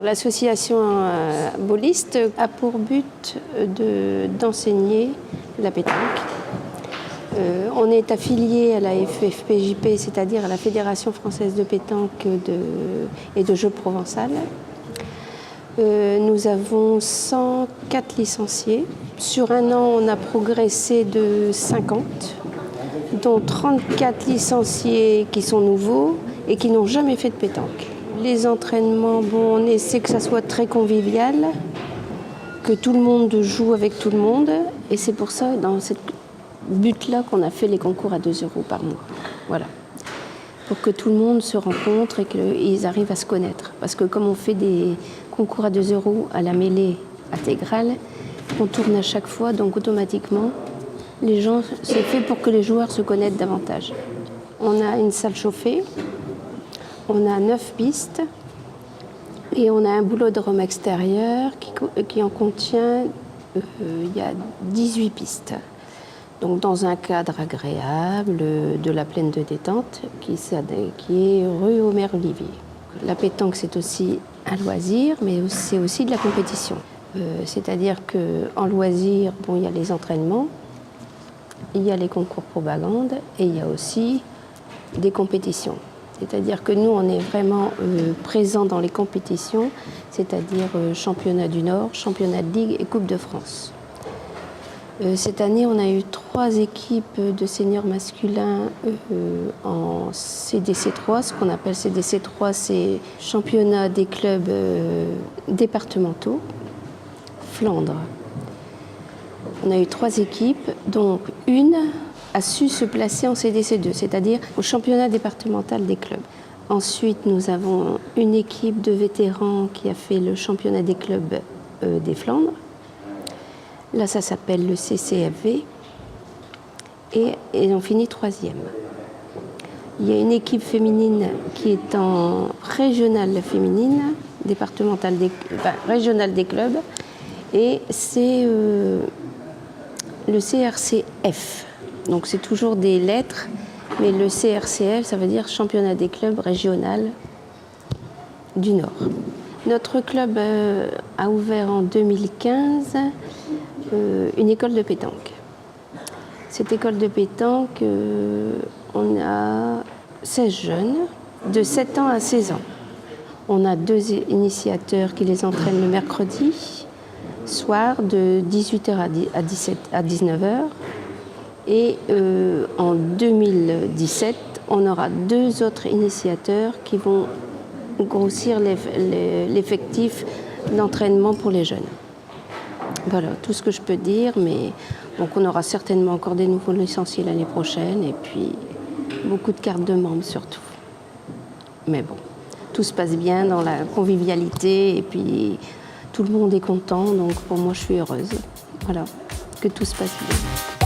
L'association Boliste a pour but d'enseigner la pétanque. On est affilié à la FFPJP, c'est-à-dire à la Fédération française de pétanque et de jeux provençal. Nous avons 104 licenciés. Sur un an, on a progressé de 50, dont 34 licenciés qui sont nouveaux et qui n'ont jamais fait de pétanque. Les entraînements, on essaie que ça soit très convivial, que tout le monde joue avec tout le monde. Et c'est pour ça, dans ce but-là, qu'on a fait les concours à 2 € par mois. Voilà. Pour que tout le monde se rencontre et qu'ils arrivent à se connaître. Parce que comme on fait des concours à 2 € à la mêlée intégrale, on tourne à chaque fois, donc automatiquement, c'est fait pour que les joueurs se connaissent davantage. On a une salle chauffée, on a 9 pistes et on a un boulodrome extérieur qui en contient, il y a 18 pistes. Donc dans un cadre agréable, de la plaine de détente, qui est rue Omer-Olivier. La pétanque, c'est aussi un loisir, mais c'est aussi de la compétition. C'est-à-dire qu'en loisir, il y a les entraînements, il y a les concours propagande et il y a aussi des compétitions. C'est-à-dire que nous, on est vraiment présents dans les compétitions, c'est-à-dire championnat du Nord, championnat de Ligue et Coupe de France. Cette année, on a eu 3 équipes de seniors masculins en CDC3. Ce qu'on appelle CDC3, c'est championnat des clubs départementaux, Flandre. On a eu 3 équipes, donc une a su se placer en CDC2, c'est-à-dire au championnat départemental des clubs. Ensuite, nous avons une équipe de vétérans qui a fait le championnat des clubs des Flandres. Là, ça s'appelle le CCFV et on finit 3e. Il y a une équipe féminine qui est en régionale féminine, régionale des clubs, et c'est le CRCF. Donc c'est toujours des lettres, mais le CRCF, ça veut dire championnat des clubs régional du Nord. Notre club a ouvert en 2015 une école de pétanque. Cette école de pétanque, on a 16 jeunes de 7 ans à 16 ans. On a 2 initiateurs qui les entraînent le mercredi soir de 18h à 19h. Et en 2017, on aura 2 autres initiateurs qui vont grossir l'effectif d'entraînement pour les jeunes. Voilà, tout ce que je peux dire, mais donc on aura certainement encore des nouveaux licenciés l'année prochaine et puis beaucoup de cartes de membres surtout. Mais bon, tout se passe bien dans la convivialité et puis tout le monde est content, donc pour moi je suis heureuse. Voilà, que tout se passe bien.